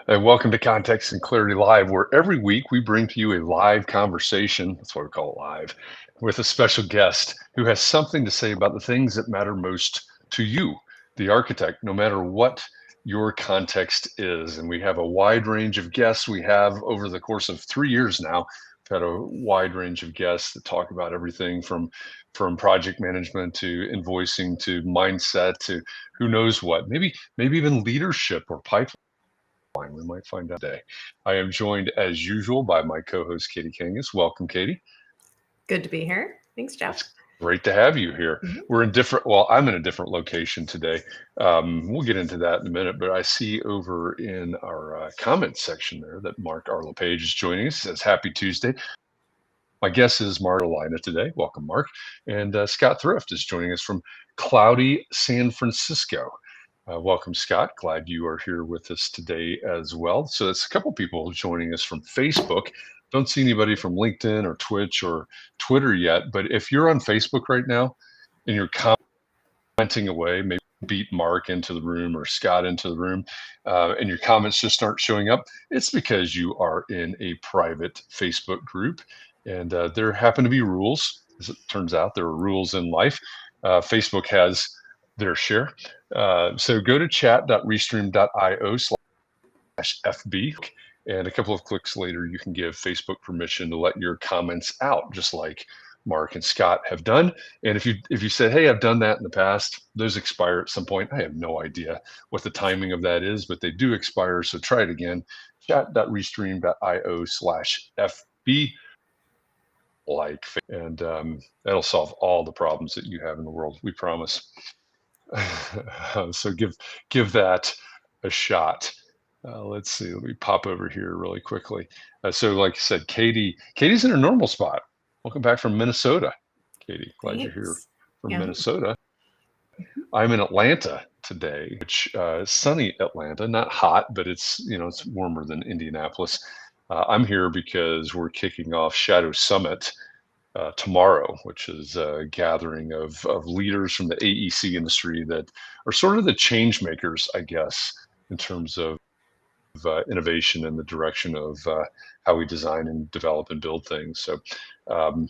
And welcome to Context and Clarity Live, where every week we bring to you a live conversation. That's why we call it live, with a special guest who has something to say about the things that matter most to you, the architect, no matter what your context is. And we have a wide range of guests. We have over the course of 3 years now, we've had a wide range of guests that talk about everything from project management to invoicing to mindset to who knows what, maybe even leadership or pipeline. We might find out today. I am joined as usual by my co-host Katie Kangas. Welcome, Katie. Good to be here. Thanks, Jeff. It's great to have you here. Mhm. We're in different. Well, I'm in a different location today. We'll get into that in a minute. But I see over in our comments section there that Mark Arlo-Page is joining us. Says Happy Tuesday. My guest is Mark Carolina today. Welcome, Mark. And Scott Thrift is joining us from cloudy San Francisco. Welcome, Scott. Glad you are here with us today as well. So it's a couple people joining us from Facebook. Don't see anybody from LinkedIn or Twitch or Twitter yet, but if you're on Facebook right now and you're commenting away, maybe beat Mark into the room or Scott into the room, and your comments just aren't showing up, it's because you are in a private Facebook group. And there happen to be rules. As it turns out, there are rules in life. Facebook has their share. So go to chat.restream.io/FB. And a couple of clicks later, you can give Facebook permission to let your comments out, just like Mark and Scott have done. And if you said, "Hey, I've done that in the past," those expire at some point. I have no idea what the timing of that is, but they do expire. So try it again. Chat.restream.io/FB, and that'll solve all the problems that you have in the world. We promise. So give that a shot. Let's see. Let me pop over here really quickly. So, like I said, Katie's in her normal spot. Welcome back from Minnesota, Katie. Glad you're here Thanks. from Yeah. Minnesota. Mhm. I'm in Atlanta today, which sunny Atlanta, not hot, but it's warmer than Indianapolis. I'm here because we're kicking off Shadow Summit tomorrow, which is a gathering of leaders from the AEC industry that are sort of the change makers, I guess, in terms of innovation and the direction of how we design and develop and build things. So it's going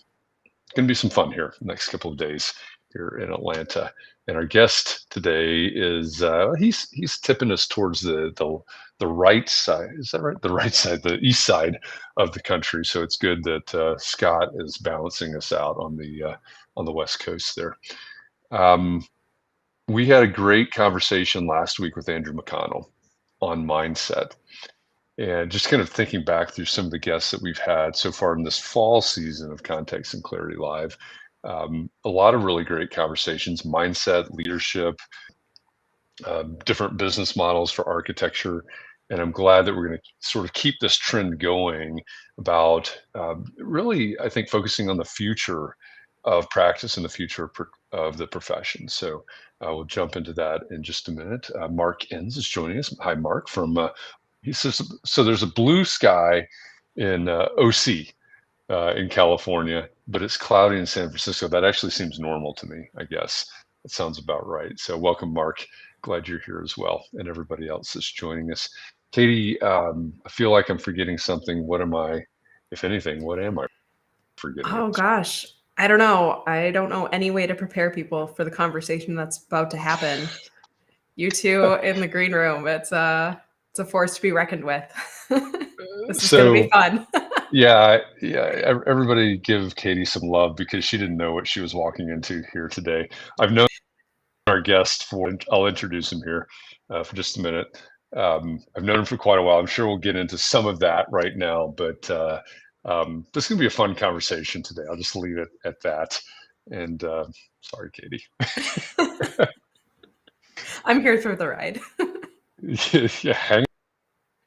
to be some fun here the next couple of days here in Atlanta. And our guest today is he's tipping us towards the right side. Is that right? The right side, the east side of the country. So it's good that Scott is balancing us out on the west coast there. Um, we had a great conversation last week with Andrew McConnell on mindset, and just kind of thinking back through some of the guests that we've had so far in this fall season of Context and Clarity Live. A lot of really great conversations, mindset, leadership, different business models for architecture. And I'm glad that we're going to sort of keep this trend going about really, I think, focusing on the future of practice and the future of the profession. So we'll jump into that in just a minute. Mark Enns is joining us. Hi, Mark. He says, so there's a blue sky in OC in California, but it's cloudy in San Francisco. That actually seems normal to me, I guess. That sounds about right. So welcome, Mark. Glad you're here as well, and everybody else that's joining us. Katie, I feel like I'm forgetting something. What am I, if anything, what am I forgetting? Oh gosh. I don't know. I don't know any way to prepare people for the conversation that's about to happen. You two in the green room. It's a force to be reckoned with. This is going to be So fun. yeah. Everybody give Katie some love because she didn't know what she was walking into here today. I've known our guest I'll introduce him here for just a minute. I've known him for quite a while. I'm sure we'll get into some of that right now, but this is going to be a fun conversation today. I'll just leave it at that. And sorry, Katie. I'm here through the ride. Yeah, hang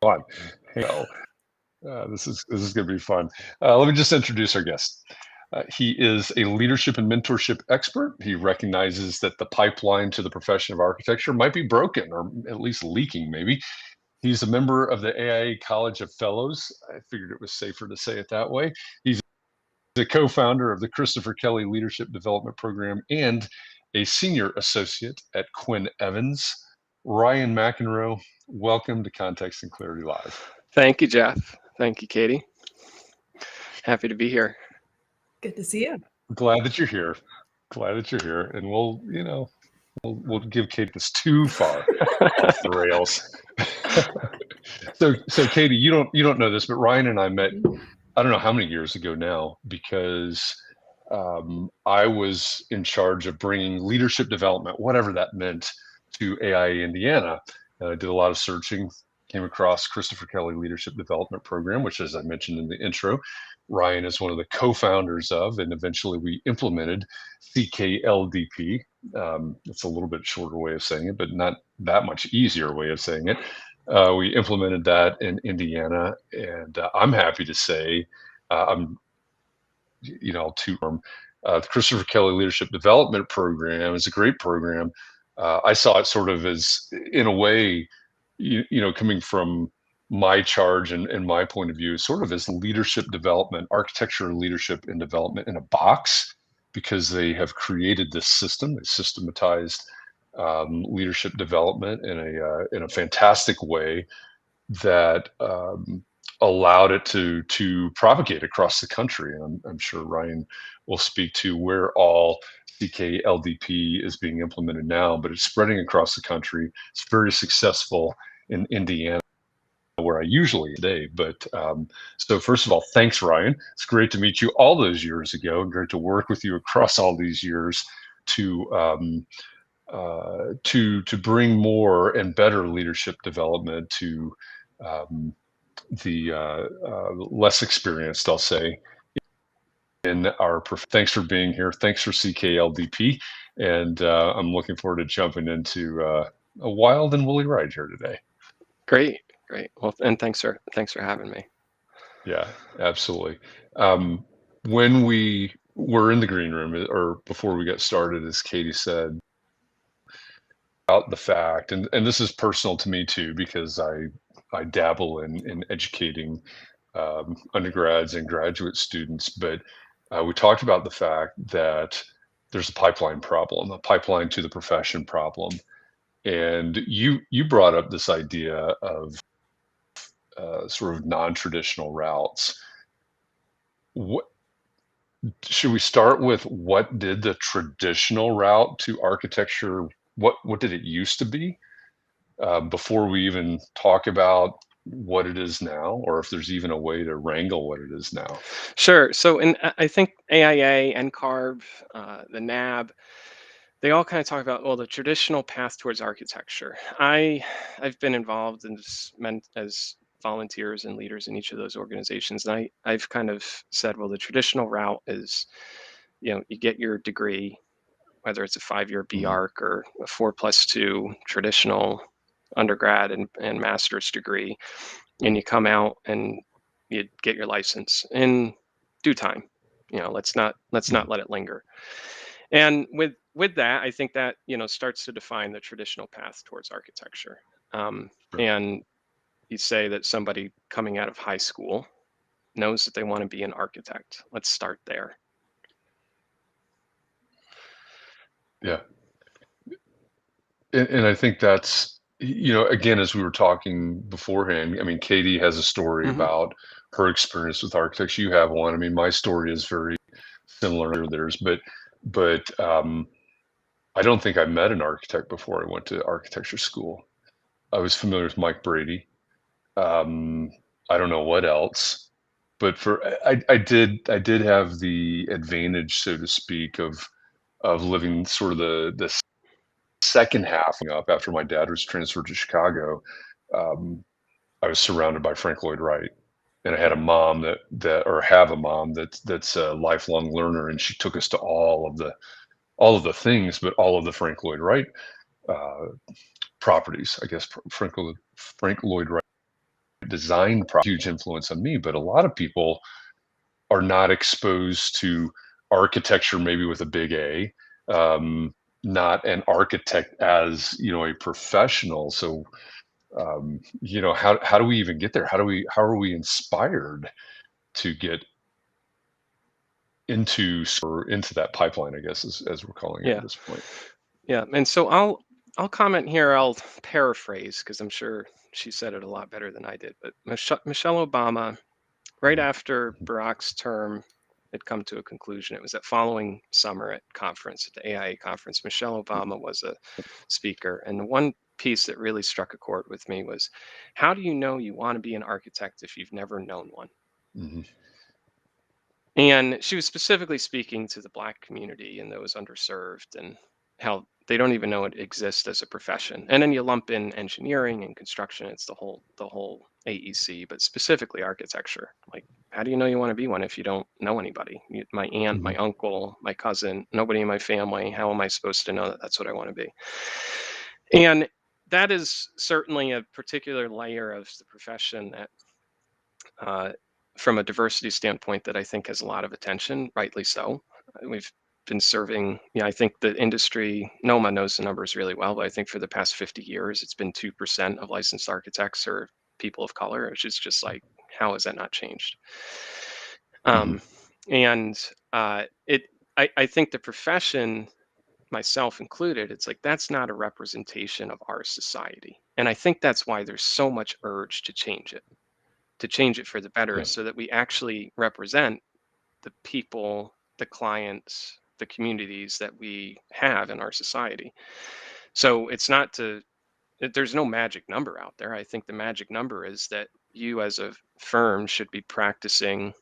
on. Hang on. This is going to be fun. Let me just introduce our guest. He is a leadership and mentorship expert. He recognizes that the pipeline to the profession of architecture might be broken or at least leaking, maybe. He's a member of the AIA College of Fellows. I figured it was safer to say it that way. He's a co-founder of the Christopher Kelley Leadership Development Program and a senior associate at Quinn Evans Ryan McEnroe, welcome to Context and Clarity Live. Thank you, Jeff. Thank you, Katie. Happy to be here. Good to see you. Glad that you're here. And we'll give Kate this too far off the rails. So Katie, you don't know this, but Ryan and I met, I don't know how many years ago now, because I was in charge of bringing leadership development, whatever that meant, to AIA Indiana. I did a lot of searching, came across Christopher Kelley Leadership Development Program, which, as I mentioned in the intro, Ryan is one of the co-founders of, and eventually we implemented CKLDP. It's a little bit shorter way of saying it, but not that much easier way of saying it. We implemented that in Indiana, and I'm happy to say the Christopher Kelley Leadership Development Program is a great program. I saw it sort of as, in a way, coming from my charge and my point of view, sort of as leadership development, architecture, leadership, and development in a box, because they have created this system. They systematized leadership development in a fantastic way that allowed it to propagate across the country. And I'm sure Ryan will speak to where all CKLDP is being implemented now, but it's spreading across the country. It's very successful in Indiana, where I usually today. But so first of all, thanks, Ryan. It's great to meet you all those years ago, and great to work with you across all these years to bring more and better leadership development to the less experienced, I'll say, in our. Thanks for being here. Thanks for CKLDP, and I'm looking forward to jumping into a wild and woolly ride here today. Great. Well, and thanks for having me. Yeah, absolutely. When we were in the green room, or before we got started, as Katie said, about the fact, and this is personal to me too, because I dabble in educating undergrads and graduate students, but we talked about the fact that there's a pipeline problem, a pipeline to the profession problem. And you brought up this idea of sort of non-traditional routes. Should we start with what did the traditional route to architecture, what did it used to be, before we even talk about what it is now, or if there's even a way to wrangle what it is now? Sure. So, I think AIA, NCARB, the NAB, they all kind of talk about, well, the traditional path towards architecture. I've been involved in this as volunteers and leaders in each of those organizations, and I've kind of said, well, the traditional route is, you get your degree, whether it's a 5-year BArch or a 4+2 traditional undergrad and master's degree, and you come out and you get your license in due time. Let's not let it linger. And with that, I think that starts to define the traditional path towards architecture. And you say that somebody coming out of high school knows that they want to be an architect. Let's start there. Yeah. And I think that's, again, as we were talking beforehand, I mean, Katie has a story about her experience with architecture. You have one. I mean, my story is very similar to theirs, but I don't think I met an architect before I went to architecture school. I was familiar with Mike Brady. I don't know what else, but I did have the advantage, so to speak, of living sort of the second half up after my dad was transferred to Chicago. I was surrounded by Frank Lloyd Wright, and I had a mom that's a lifelong learner, and she took us to all of the things, but all of the Frank Lloyd Wright properties. I guess Frank Lloyd Wright design huge influence on me, but a lot of people are not exposed to architecture, maybe with a big A, not an architect as a professional. So how do we even get there? How are we inspired to get into that pipeline, I guess, as we're calling it at this point? Yeah. And so I'll comment here. I'll paraphrase because I'm sure she said it a lot better than I did. But Michelle Obama, right after Barack's term had come to a conclusion, it was that following summer at the AIA conference, Michelle Obama was a speaker. And the one piece that really struck a chord with me was, how do you know you want to be an architect if you've never known one? Mhm. And she was specifically speaking to the Black community and those underserved and how they don't even know it exists as a profession. And then you lump in engineering and construction, it's the whole AEC, but specifically architecture. Like, how do you know you want to be one if you don't know anybody? My aunt, my Mhm. uncle, my cousin, nobody in my family. How am I supposed to know that that's what I want to be? And that is certainly a particular layer of the profession that uh, from a diversity standpoint that I think has a lot of attention, rightly so. We've been serving, I think the industry, Noma knows the numbers really well, but I think for the past 50 years, it's been 2% of licensed architects are people of color, which is just like, how has that not changed? Mhm. And I think the profession, myself included, it's like, that's not a representation of our society. And I think that's why there's so much urge to change it for the better Yeah. so that we actually represent the people, the clients, the communities that we have in our society. So it's not there's no magic number out there. I think the magic number is that you as a firm should be practicing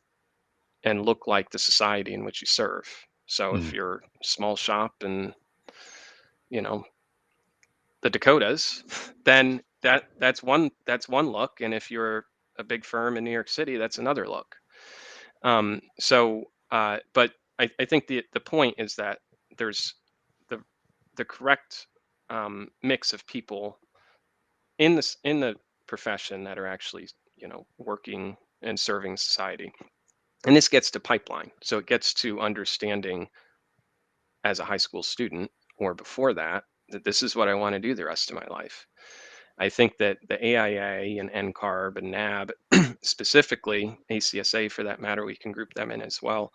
and look like the society in which you serve. So if Mhm. you're a small shop in, you know, the Dakotas, then that's one look. And if you're a big firm in New York City, that's another look. But I think the point is that there's the correct mix of people in the profession that are actually working and serving society. And this gets to pipeline, so it gets to understanding as a high school student or before that this is what I want to do the rest of my life. I think that the AIA and NCARB and NAB, specifically ACSA for that matter, we can group them in as well.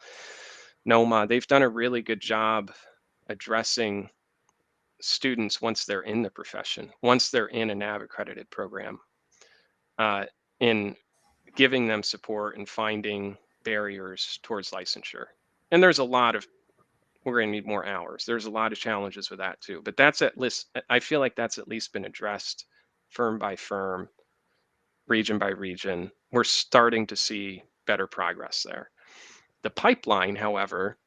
NOMA, they've done a really good job addressing students once they're in the profession, once they're in a NAB accredited program, uh, in giving them support and finding barriers towards licensure. And there's a lot of, we're going to need more hours. There's a lot of challenges with that too. But that's at least, I feel like that's at least been addressed firm by firm, region by region. We're starting to see better progress there. The pipeline, however,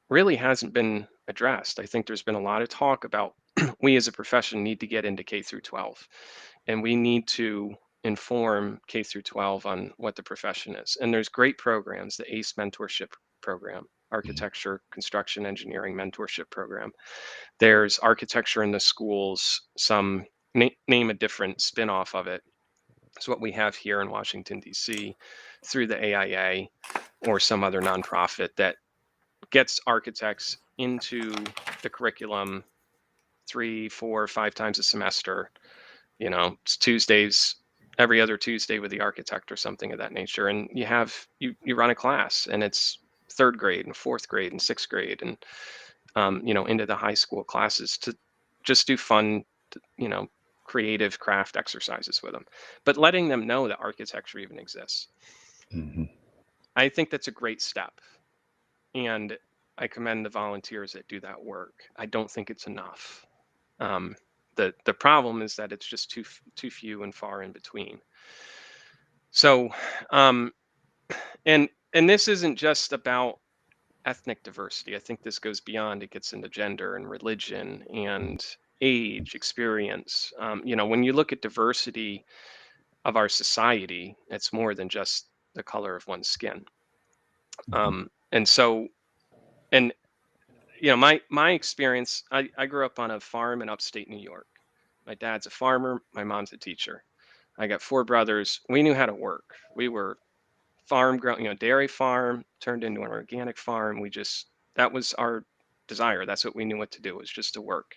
really hasn't been addressed. I think there's been a lot of talk about we as a profession need to get into K through 12, and we need to inform K through 12 on what the profession is. And there's great programs, the ACE mentorship program, Mhm. architecture, construction, engineering mentorship program. There's architecture in the schools, some name a different spin-off of it. It's what we have here in Washington, D.C. through the AIA or some other nonprofit that gets architects into the curriculum 3, 4, 5 times a semester. It's Tuesdays, every other Tuesday with the architect or something of that nature. And you run a class, and it's third grade and fourth grade and sixth grade and into the high school classes to just do fun, you know, creative craft exercises with them, but letting them know that architecture even exists. Mhm. I think that's a great step. And I commend the volunteers that do that work. I don't think it's enough. Um, the problem is that it's just too few and far in between. So, um, and this isn't just about ethnic diversity. I think this goes beyond. It gets into gender and religion and age, experience. When you look at diversity of our society, it's more than just the color of one's skin. Mhm. And so, and my experience, I grew up on a farm in upstate New York. My dad's a farmer, my mom's a teacher. I got four brothers. We knew how to work. We were farm grown, dairy farm turned into an organic farm. That was our desire. That's what we knew what to do, was just to work.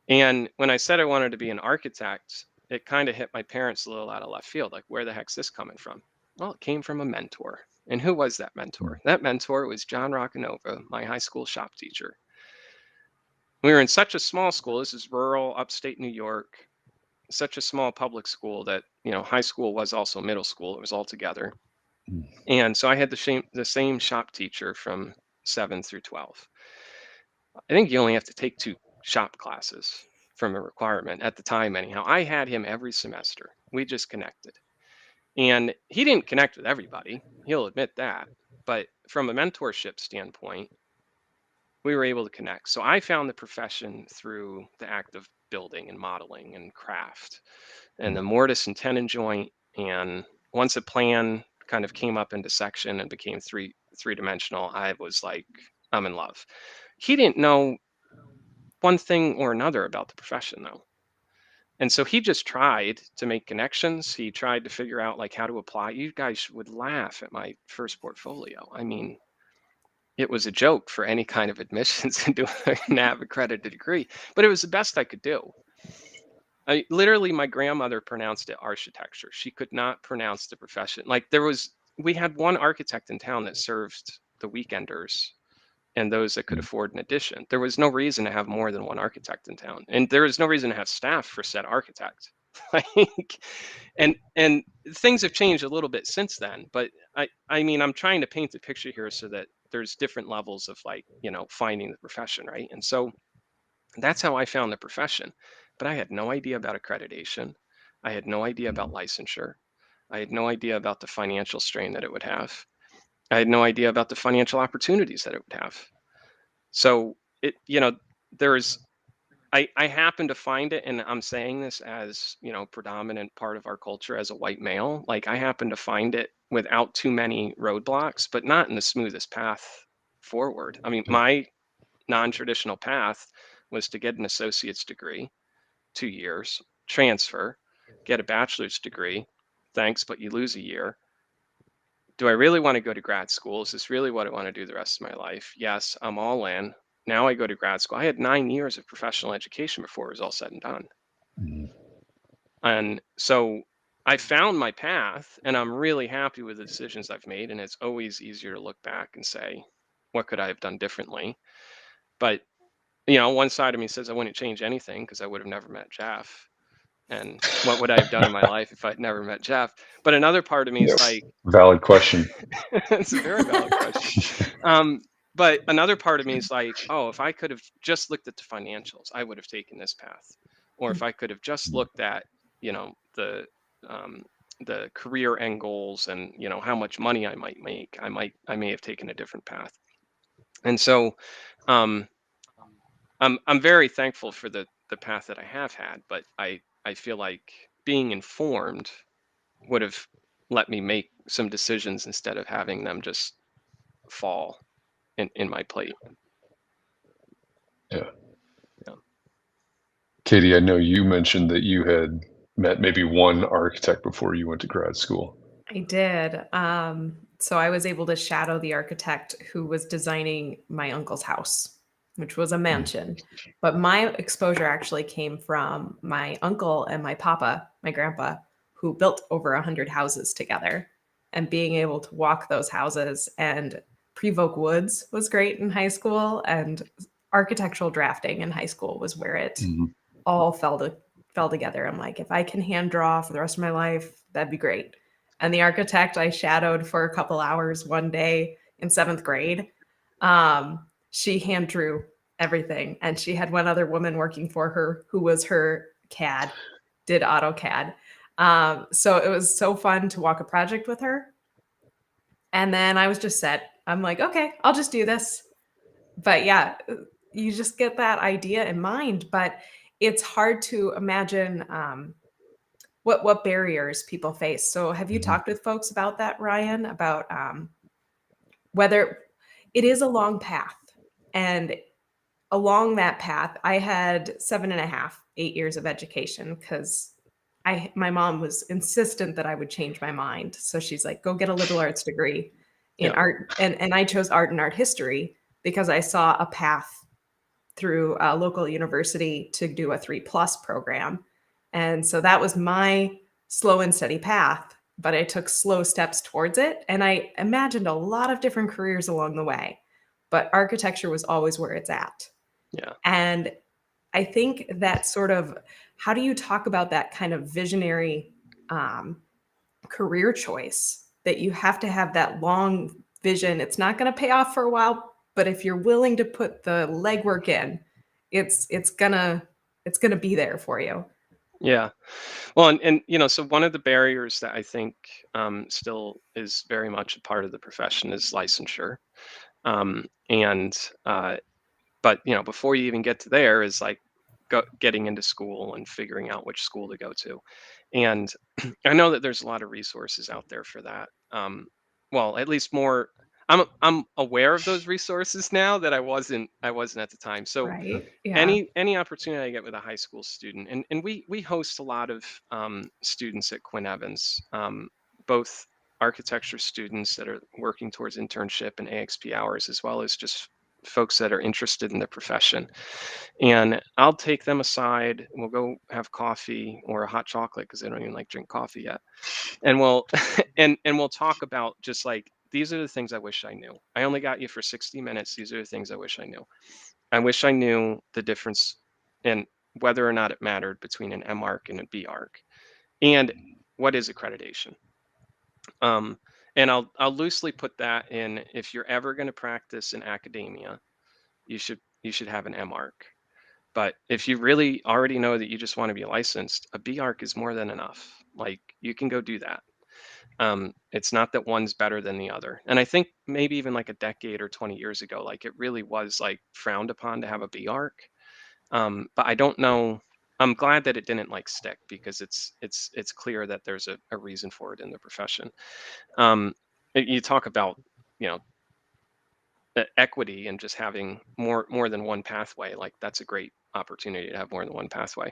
And when I said I wanted to be an architect, it kind of hit my parents a little out of left field. Like, where the heck's this coming from? Well, it came from a mentor. And who was that mentor? Mhm. That mentor was John Roccanova, my high school shop teacher. We were in such a small school. This is rural, upstate New York, such a small public school that, high school was also middle school. It was all together. Mm. And so I had the same shop teacher from 7 through 12. I think you only have to take 2 shop classes from a requirement at the time, anyhow. I had him every semester. We just connected. And he didn't connect with everybody, he'll admit that. But from a mentorship standpoint, we were able to connect. So I found the profession through the act of building and modeling and craft and the mortise and tenon joint. And once a plan kind of came up into section and became three-dimensional, I was like, I'm in love. He didn't know one thing or another about the profession though. And so he just tried to make connections. He tried to figure out like how to apply. You guys would laugh at my first portfolio. I mean, it was a joke for any kind of admissions into a NAV accredited degree, but it was the best I could do. Literally, my grandmother pronounced it architecture. She could not pronounce the profession. Like we had one architect in town that served the weekenders and those that could afford an addition. There was no reason to have more than one architect in town, and there was no reason to have staff for said architect. Like, and things have changed a little bit since then. But I mean, I'm trying to paint the picture here so that there's different levels of like, finding the profession, right? And so that's how I found the profession. But I had no idea about accreditation. I had no idea about licensure. I had no idea about the financial strain that it would have. I had no idea about the financial opportunities that it would have. So there's I happen to find it, and I'm saying this as, predominant part of our culture as a white male. Like I happen to find it without too many roadblocks, but not in the smoothest path forward. I mean, my non-traditional path was to get an associate's degree, 2 years, transfer, get a bachelor's degree. Thanks, but you lose a year. Do I really want to go to grad school? Is this really what I want to do the rest of my life? Yes, I'm all in. Now I go to grad school. I had 9 years of professional education before it was all said and done. Mm. And so I found my path, and I'm really happy with the decisions I've made. And it's always easier to look back and say, what could I have done differently? But, one side of me says I wouldn't change anything because I would have never met Jeff. And what would I have done in my life if I'd never met Jeff? But another part of me is like, Valid question. it's a very valid question. But another part of me is like, oh, if I could have just looked at the financials, I would have taken this path. Or if I could have just looked at, the career end goals and, how much money I might make, I may have taken a different path. And so I'm very thankful for the path that I have had, but I feel like being informed would have let me make some decisions instead of having them just fall in my plate. Yeah. Yeah. Katie, I know you mentioned that you had met maybe one architect before you went to grad school. I did. So I was able to shadow the architect who was designing my uncle's house, which was a mansion. But my exposure actually came from my uncle and my papa, my grandpa, who built over 100 houses together. And being able to walk those houses and Prevoke woods was great in high school, and architectural drafting in high school was where it all fell together. I'm like, if I can hand draw for the rest of my life, that'd be great. And the architect I shadowed for a couple hours one day in 7th grade, she hand drew everything. And she had one other woman working for her who was her CAD, did AutoCAD. So it was so fun to walk a project with her. And then I was just set. I'm like, okay, I'll just do this. But yeah, you just get that idea in mind. But it's hard to imagine what barriers people face. So have you talked with folks about that, Ryan, about whether it is a long path? And along that path, I had 7.5, 8 years of education because my mom was insistent that I would change my mind. So she's like, go get a liberal arts degree in art. And I chose art and art history because I saw a path through a local university to do a 3+ program. And so that was my slow and steady path, but I took slow steps towards it. And I imagined a lot of different careers along the way, but architecture was always where it's at. Yeah. And I think that sort of, how do you talk about that kind of visionary career choice, that you have to have that long vision? It's not going to pay off for a while, but if you're willing to put the legwork in, it's gonna be there for you. Yeah. Well, and so one of the barriers that I think still is very much a part of the profession is licensure. And but before you even get to there is like getting into school and figuring out which school to go to. And I know that there's a lot of resources out there for that. Well, at least more. I'm aware of those resources now that I wasn't at the time. So Right. Yeah. any opportunity I get with a high school student, and we host a lot of students at Quinn Evans, both architecture students that are working towards internship and AXP hours, as well as just folks that are interested in the profession. And I'll take them aside. We'll go have coffee or a hot chocolate because they don't even like drink coffee yet. And we'll and we'll talk about just like, these are the things I wish I knew. I only got you for 60 minutes. These are the things I wish I knew. I wish I knew the difference in whether or not it mattered between an M arc and a B arc, and what is accreditation. Um, and I'll loosely put that in, if you're ever going to practice in academia, you should have an M arc. But if you really already know that you just want to be licensed, a B arc is more than enough. Like, you can go do that. It's not that one's better than the other. And I think maybe even like a decade or 20 years ago, like, it really was like frowned upon to have a B arc. But I don't know. I'm glad that it didn't like stick, because it's clear that there's a reason for it in the profession. Um, you talk about, you know, equity and just having more than one pathway. Like, that's a great opportunity to have more than one pathway.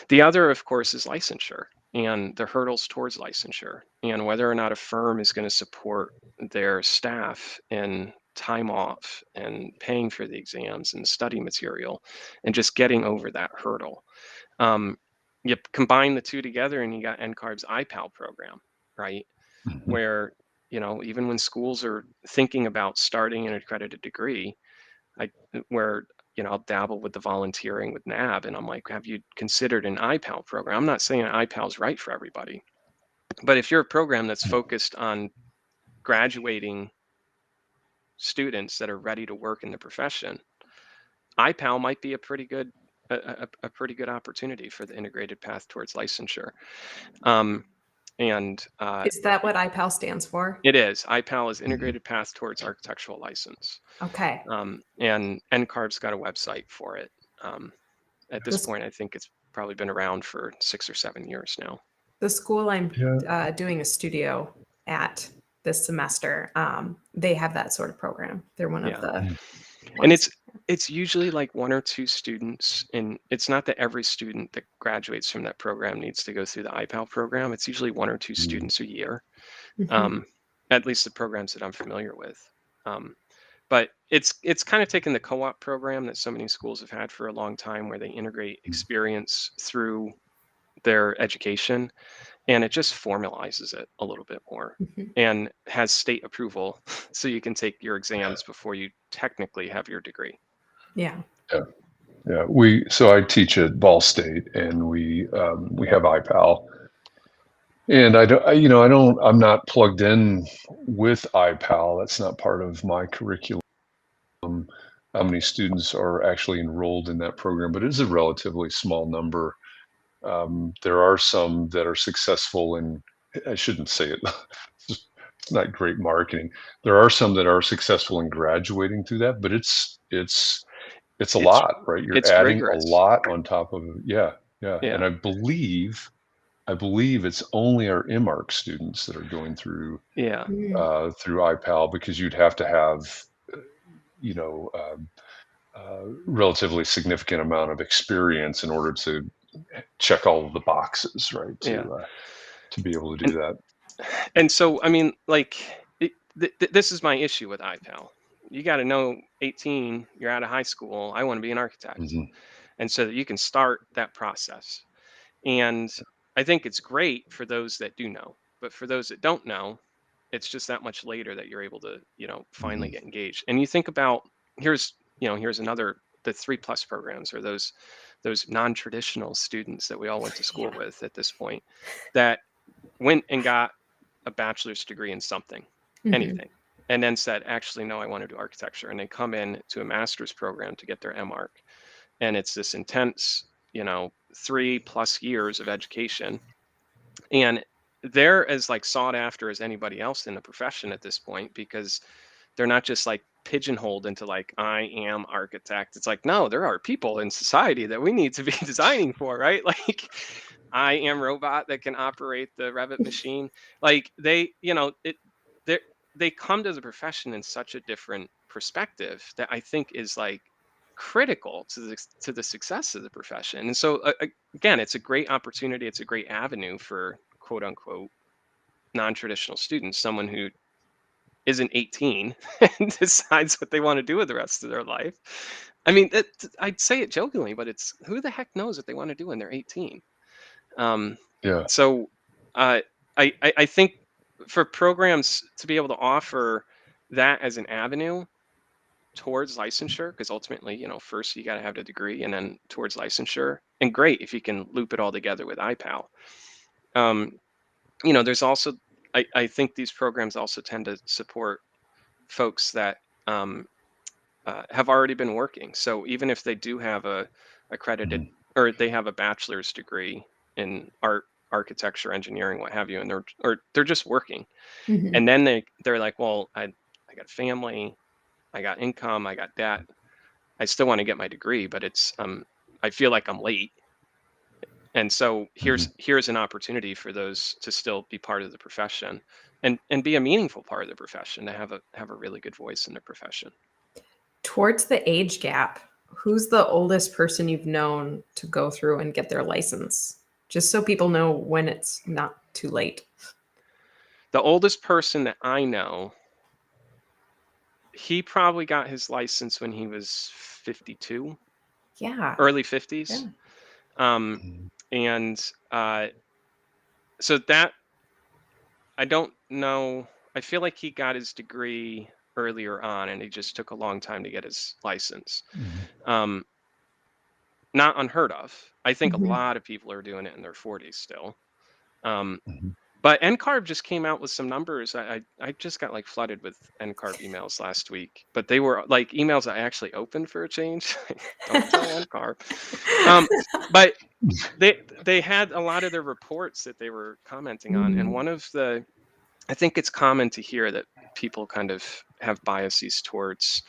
The other, of course, is licensure and the hurdles towards licensure, and whether or not a firm is going to support their staff in time off and paying for the exams and study material and just getting over that hurdle. um, you combine the two together and you got NCARB's IPAL program, right? Mhm. Where, even when schools are thinking about starting an accredited degree, I where I'll dabble with the volunteering with NAB, and I'm like, have you considered an IPAL program? I'm not saying IPAL is right for everybody, but if you're a program that's focused on graduating students that are ready to work in the profession, IPAL might be a pretty good opportunity for the integrated path towards licensure. Um, and Is that what IPAL stands for? It is. IPAL is Mhm. Integrated Path Towards Architectural License. Okay. And NCARB's got a website for it. Um, at this This point, I think it's probably been around for 6 or 7 years now. the school I'm Yeah. doing a studio at this semester, they have that sort of program. They're one of Yeah. the Mm. And ones. it's usually like one or two students, and it's not that every student that graduates from that program needs to go through the IPAL program. It's usually one or two Mm. students a year, Mhm. um, at least the programs that I'm familiar with. Um, but it's kind of taken the co-op program that so many schools have had for a long time, where they integrate experience through their education, and it just formalizes it a little bit more Mhm. and has state approval so you can take your exams before you technically have your degree. Yeah. Yeah. Yeah. So I teach at Ball State, and we have IPAL, and I don't, I'm not plugged in with IPAL. That's not part of my curriculum. How many students are actually enrolled in that program? But it is a relatively small number. There are some that are successful in, I shouldn't say it, it's not great marketing. There are some that are successful in graduating through that, but it's a It's lot, right? You're it's adding a rigorous. lot on top of, yeah, yeah. And Yeah. I believe it's only our MArch students that are going through Yeah. Mm. through IPAL, because you'd have to have, you know, relatively significant amount of experience in order to check all of the boxes, right? Yeah. To be able to do And that. and so, I mean, like, this is my issue with IPAL. You got to know, 18, you're out of high school, I want to be an architect. Mhm. And so that you can start that process. And I think it's great for those that do know, but for those that don't know, it's just that much later that you're able to, finally Mhm. get engaged. And you think about, here's another the 3+ programs, or those non-traditional students that we all went to school with at this point, that went and got a bachelor's degree in something, anything, and then said, actually, no, I want to do architecture. And they come in to a master's program to get their MArch. And it's this intense, 3+ years of education. And they're as like sought after as anybody else in the profession at this point, because they're not just like pigeonholed into like, I am architect. It's like, no, there are people in society that we need to be designing for, right? Like, I am robot that can operate the Revit machine. Like they come to the profession in such a different perspective that I think is like critical to the success of the profession. And so again, it's a great opportunity. It's a great avenue for quote unquote non-traditional students, someone who isn't 18 and decides what they want to do with the rest of their life. I mean, I'd say it jokingly, but it's who the heck knows what they want to do when they're 18. So I think for programs to be able to offer that as an avenue towards licensure, because ultimately, first you got to have the degree and then towards licensure, and great if you can loop it all together with iPal. There's also, I think these programs also tend to support folks that have already been working. So even if they do have a accredited or they have a bachelor's degree in art, architecture, engineering, what have you, and they're just working, and then they're like, well, I got a family, I got income, I got debt, I still want to get my degree, but it's I feel like I'm late. And so here's an opportunity for those to still be part of the profession and be a meaningful part of the profession, to have a really good voice in the profession. Towards the age gap, who's the oldest person you've known to go through and get their license? Just so people know when it's not too late. The oldest person that I know, he probably got his license when he was 52. Yeah. Early 50s. Yeah. And so that, I don't know. I feel like he got his degree earlier on, and he just took a long time to get his license. Not unheard of. I think a lot of people are doing it in their 40s still. But NCARB just came out with some numbers. I just got like flooded with NCARB emails last week, but they were like emails I actually opened for a change. Don't tell NCARB. But they had a lot of their reports that they were commenting on, and one of the, I think it's common to hear that people kind of have biases towards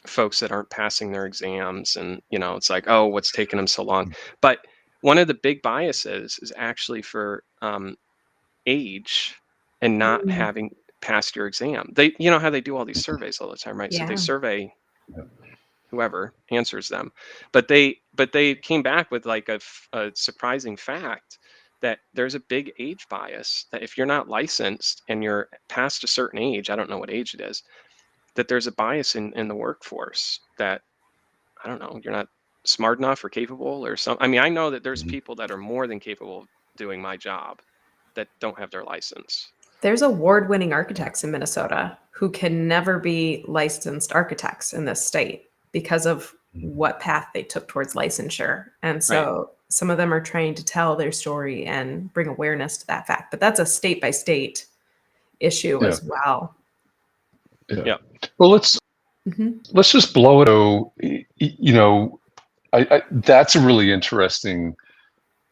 folks that aren't passing their exams, and it's like, oh, what's taking them so long? But one of the big biases is actually for age and not having passed your exam. They, how they do all these surveys all the time, right? Yeah. So they survey whoever answers them, but they came back with like a surprising fact that there's a big age bias, that if you're not licensed and you're past a certain age, I don't know what age it is, that there's a bias in the workforce, that, I don't know, you're not smart enough or capable or something. I mean, I know that there's people that are more than capable of doing my job that don't have their license. There's award-winning architects in Minnesota who can never be licensed architects in this state because of what path they took towards licensure. And so some of them are trying to tell their story and bring awareness to that fact. But that's a state-by-state issue as well. Yeah. Well, let's just blow it. That's a really interesting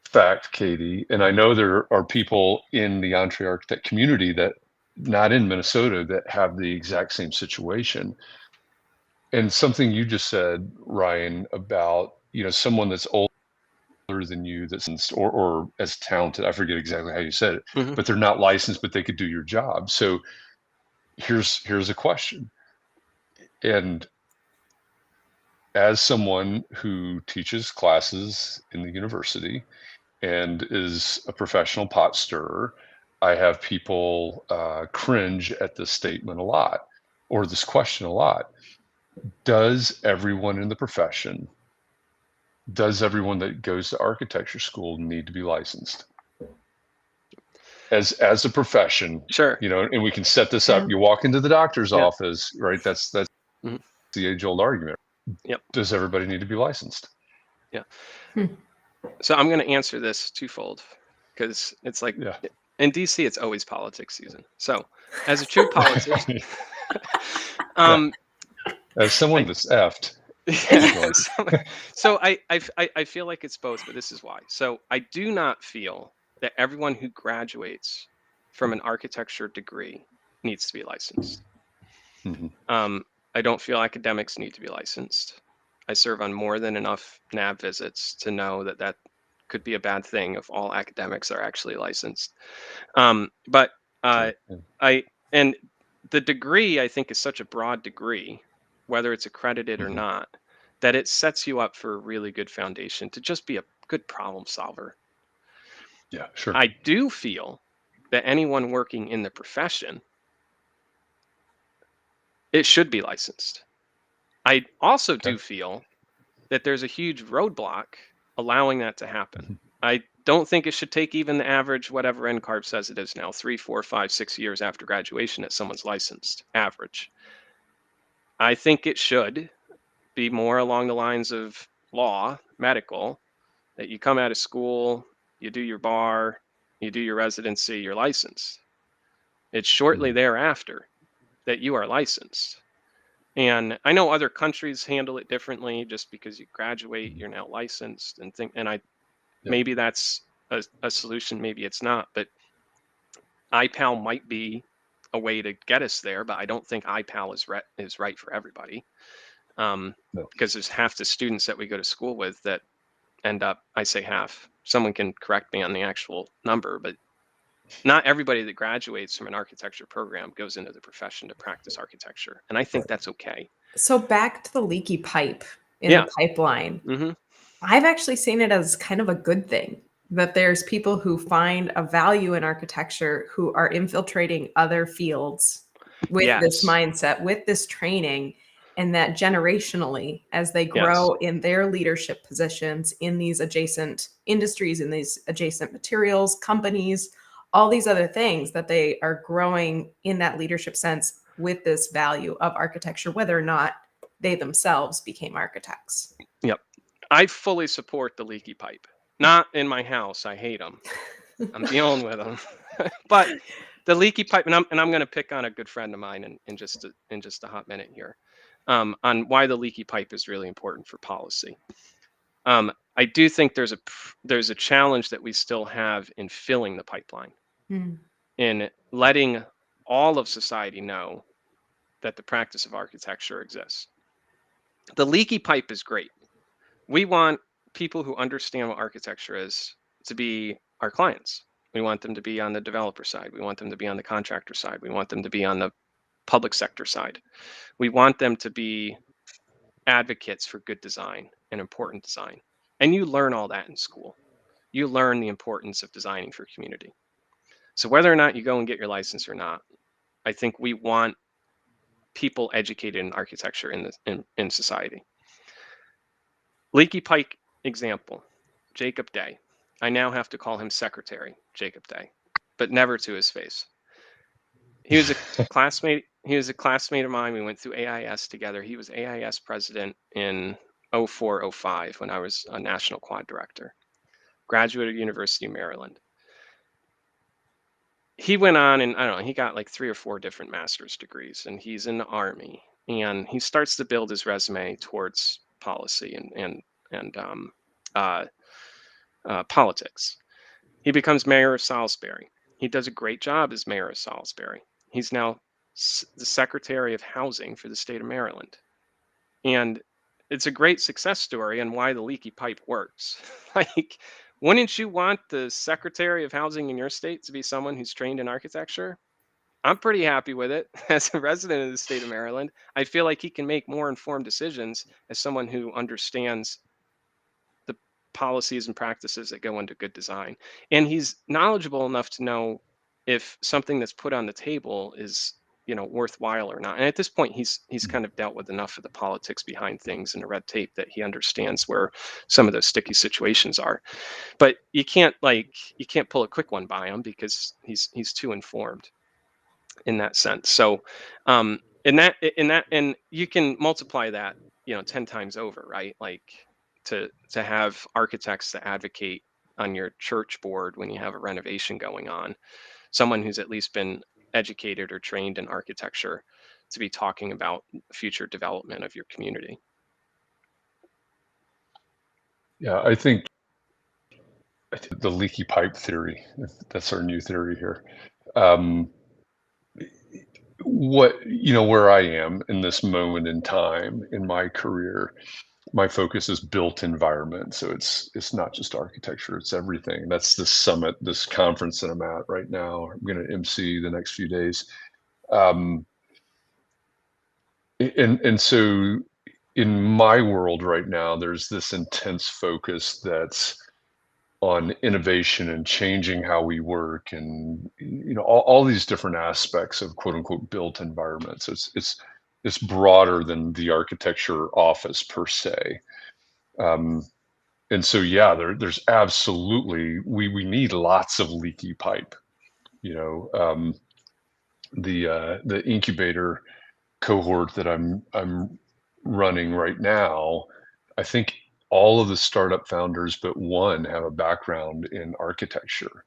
fact, Katie. And I know there are people in the Entree Architect community that, not in Minnesota, that have the exact same situation. And something you just said, Ryan, about someone that's older than you, that's or as talented, I forget exactly how you said it, but they're not licensed, but they could do your job. So here's a question. And as someone who teaches classes in the university and is a professional pot stirrer, I have people cringe at this statement a lot, or this question a lot. Does everyone in the profession, does everyone that goes to architecture school need to be licensed? As a profession, Sure. And we can set this up. You walk into the doctor's office, right? That's the age-old argument, Yep. Does everybody need to be licensed? Yeah. Hmm. So I'm going to answer this twofold, because it's like Yeah. in DC, it's always politics season. So as a true politician, Yeah. um, As someone I, that's effed. yeah, Go ahead. so I feel like it's both, but this is why. So I do not feel that everyone who graduates from an architecture degree needs to be licensed. Mhm. I don't feel academics need to be licensed. I serve on more than enough NAB visits to know that that could be a bad thing if all academics are actually licensed. But Sure. Yeah. I and the degree, I think, is such a broad degree, whether it's accredited or Mhm. not, that it sets you up for a really good foundation to just be a good problem solver. Yeah, sure. I do feel that anyone working in the profession, it should be licensed. I also Okay. do feel that there's a huge roadblock allowing that to happen. Mhm. I don't think it should take even the average, whatever NCARB says it is now, 3, 4, 5, 6 years after graduation that someone's licensed, average. I think it should be more along the lines of law, medical, that you come out of school, you do your bar, you do your residency, you're licensed. It's shortly Mhm. thereafter that you are licensed. And I know other countries handle it differently. Just because you graduate, Mhm. you're now licensed, and I Yep. maybe that's a solution, maybe it's not. But IPAL might be a way to get us there, but I don't think IPAL is right for everybody. Um, No. because there's half the students that we go to school with that end up, I say half. Someone can correct me on the actual number, but not everybody that graduates from an architecture program goes into the profession to practice architecture, and I think Right. that's okay. So back to the leaky pipe in Yeah. the pipeline. Hmm. I've actually seen it as kind of a good thing that there's people who find a value in architecture who are infiltrating other fields with this Yes. mindset, with this training, and that generationally, as they Yes. grow in their leadership positions in these adjacent industries, in these adjacent materials, companies, all these other things, that they are growing in that leadership sense with this value of architecture, whether or not they themselves became architects. Yep. I fully support the leaky pipe. Not in my house. I hate them. I'm dealing with them. But the leaky pipe, and I'm going to pick on a good friend of mine in just a hot minute here, on why the leaky pipe is really important for policy. I do think there's a challenge that we still have in filling the pipeline, Hmm. in letting all of society know that the practice of architecture exists. The leaky pipe is great. We want people who understand what architecture is to be our clients. We want them to be on the developer side. We want them to be on the contractor side. We want them to be on the public sector side. We want them to be advocates for good design and important design. And you learn all that in school. You learn the importance of designing for community. So whether or not you go and get your license or not, I think we want people educated in architecture in society. Leaky Pike example, Jacob Day. I now have to call him Secretary Jacob Day, but never to his face. He was a classmate. He was a classmate of mine. We went through AIS together. He was AIS president in 04, 05 when I was a national quad director. Graduate of University of Maryland. He went on and I don't know, he got like 3 or 4 different master's degrees, and he's in the army, and he starts to build his resume towards policy and uh, politics. He becomes mayor of Salisbury. He does a great job as mayor of Salisbury. He's now the Secretary of Housing for the state of Maryland. And it's a great success story on why the leaky pipe works. Like, wouldn't you want the Secretary of Housing in your state to be someone who's trained in architecture? I'm pretty happy with it. As a resident of the state of Maryland, I feel like he can make more informed decisions as someone who understands the policies and practices that go into good design. And he's knowledgeable enough to know if something that's put on the table is, worthwhile or not. And at this point, he's kind of dealt with enough of the politics behind things and the red tape that he understands where some of those sticky situations are. But you can't pull a quick one by him because he's too informed in that sense. So, and you can multiply that 10 times over, right? Like to have architects to advocate on your church board when you have a renovation going on, someone who's at least been educated or trained in architecture to be talking about future development of your community. Yeah, I think the leaky pipe theory, that's our new theory here. Where I am in this moment in time in my career, my focus is built environment. So it's not just architecture, it's everything. That's the summit, this conference that I'm at right now. I'm going to MC the next few days. Um, and so in my world right now, there's this intense focus that's on innovation and changing how we work, and all these different aspects of quote unquote built environments. It's broader than the architecture office per se. And so yeah, there's absolutely we need lots of leaky pipe. The incubator cohort that I'm running right now, I think all of the startup founders but one have a background in architecture,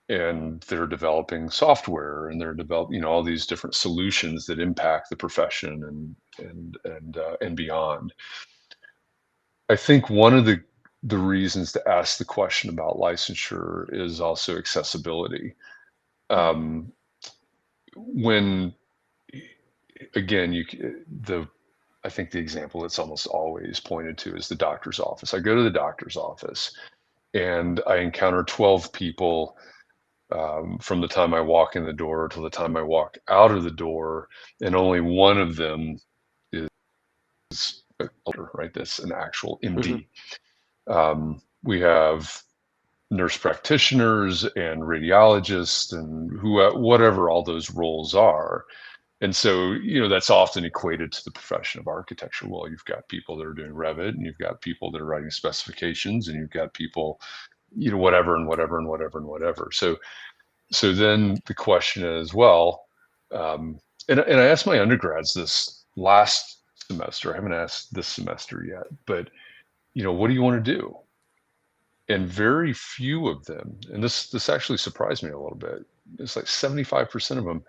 and they're developing software, and they're developing all these different solutions that impact the profession and beyond. I think one of the reasons to ask the question about licensure is also accessibility. Um, when again, I think the example that's almost always pointed to is the doctor's office. I go to the doctor's office and I encounter 12 people from the time I walk in the door till the time I walk out of the door, and only one of them is a doctor, right? That's an actual MD. We have nurse practitioners and radiologists and whatever all those roles are. And so, that's often equated to the profession of architecture. Well, you've got people that are doing Revit, and you've got people that are writing specifications, and you've got people, whatever and whatever and whatever and whatever. So then the question is, well, and I asked my undergrads this last semester. I haven't asked this semester yet, but what do you want to do? And very few of them, and this actually surprised me a little bit. It's like 75% of them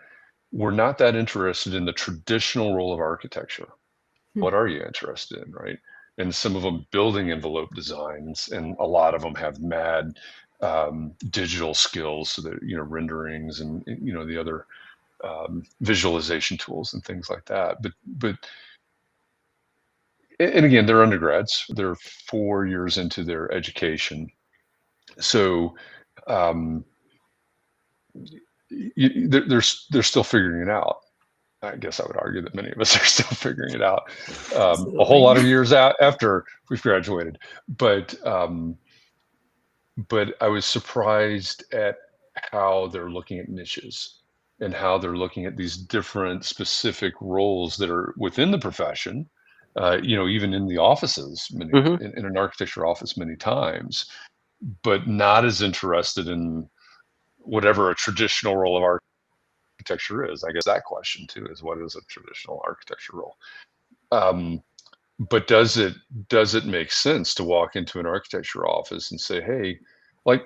were not that interested in the traditional role of architecture. What are you interested in, right? And some of them building envelope designs, and a lot of them have mad digital skills, so that renderings and the other visualization tools and things like that. But and again, they're undergrads. They're 4 years into their education, so they're still figuring it out. I guess I would argue that many of us are still figuring it out a whole lot of years after we've graduated. But I was surprised at how they're looking at niches and how they're looking at these different specific roles that are within the profession, even in the offices, in an architecture office many times, but not as interested in whatever a traditional role of architecture is. I guess that question too is, what is a traditional architecture role? But does it make sense to walk into an architecture office and say, hey, like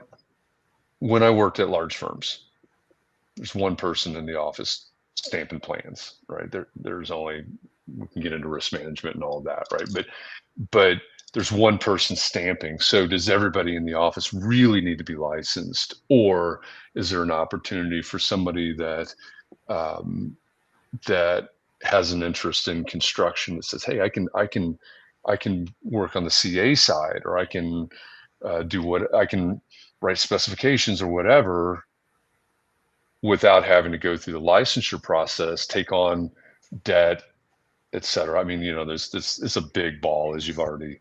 when I worked at large firms, there's one person in the office stamping plans, right? There's only, we can get into risk management and all of that, right? But there's one person stamping. So does everybody in the office really need to be licensed, or is there an opportunity for somebody that that has an interest in construction that says, hey, I can work on the CA side, or I can I can write specifications or whatever, without having to go through the licensure process, take on debt, et cetera. I mean, there's this, it's a big ball, as you've already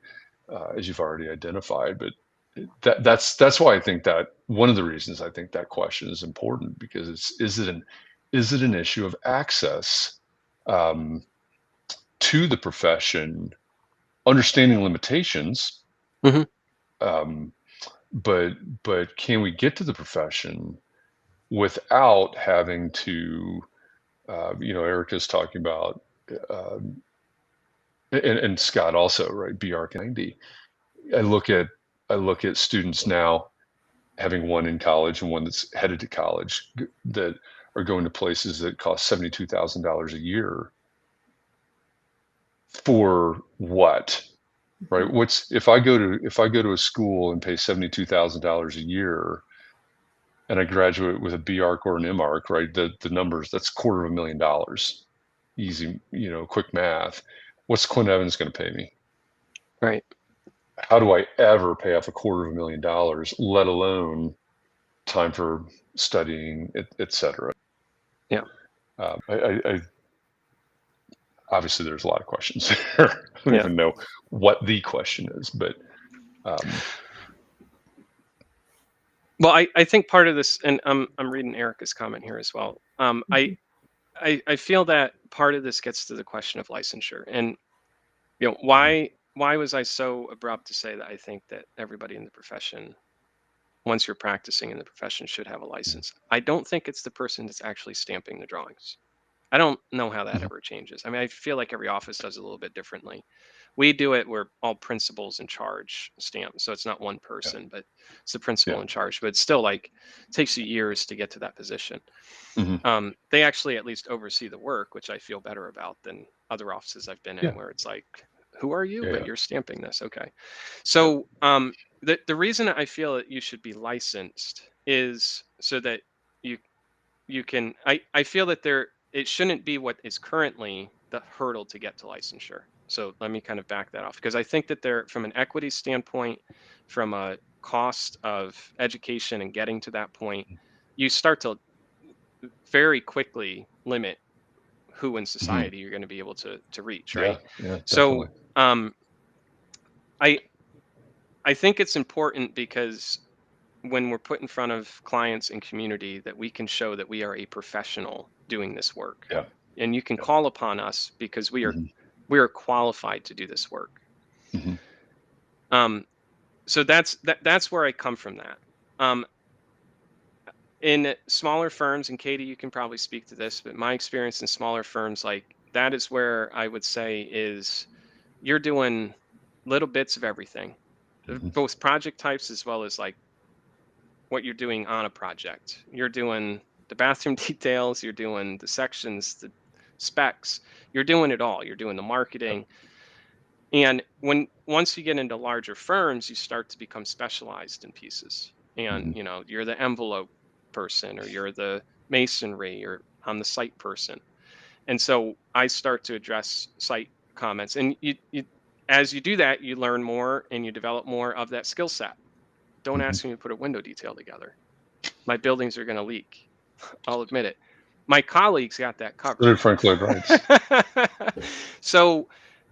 identified, but that's why I think that one of the reasons I think that question is important, because is it an issue of access to the profession, understanding limitations, but can we get to the profession without having to, Erica's talking about and Scott also, right? BARC 90. I look at students now, having one in college and one that's headed to college, that are going to places that cost $72,000 a year. For what? Right? If I go to a school and pay $72,000 a year, and I graduate with a BARC or an MARC, right? The numbers, that's $250,000. Easy, quick math. What's Clint Evans going to pay me? Right. How do I ever pay off $250,000, let alone time for studying, et cetera? Yeah. I obviously there's a lot of questions there. I don't Yeah. even know what the question is, but well, I think part of this, and I'm reading Erica's comment here as well. I feel that part of this gets to the question of licensure, and why was I so abrupt to say that I think that everybody in the profession, once you're practicing in the profession, should have a license? I don't think it's the person that's actually stamping the drawings. I don't know how that ever changes. I mean, I feel like every office does it a little bit differently. We do it where all principals in charge stamp. So it's not one person, but it's the principal in charge. But it's still like takes you years to get to that position. They actually at least oversee the work, which I feel better about than other offices I've been in where it's like, who are you? But you're stamping this. Okay. So the reason I feel that you should be licensed is so that you can, I feel that it shouldn't be what is currently the hurdle to get to licensure. So let me kind of back that off, because I think that from an equity standpoint, from a cost of education and getting to that point, you start to very quickly limit who in society you're going to be able to reach, right? Yeah, So definitely. I think it's important because when we're put in front of clients and community, that we can show that we are a professional doing this work. Yeah. And you can call upon us because we are qualified to do this work. So that's where I come from that. In smaller firms, and Katie, you can probably speak to this, but my experience in smaller firms, like that is where I would say is you're doing little bits of everything, both project types as well as like what you're doing on a project. You're doing the bathroom details, you're doing the sections, the specs, you're doing it all. You're doing the marketing. And once you get into larger firms, you start to become specialized in pieces. And you're the envelope person, or you're the masonry, or I'm the site person. And so I start to address site comments. And you as you do that, you learn more and you develop more of that skill set. Don't ask me to put a window detail together. My buildings are going to leak. I'll admit it. My colleagues got that covered. Frank Lloyd Wright. So,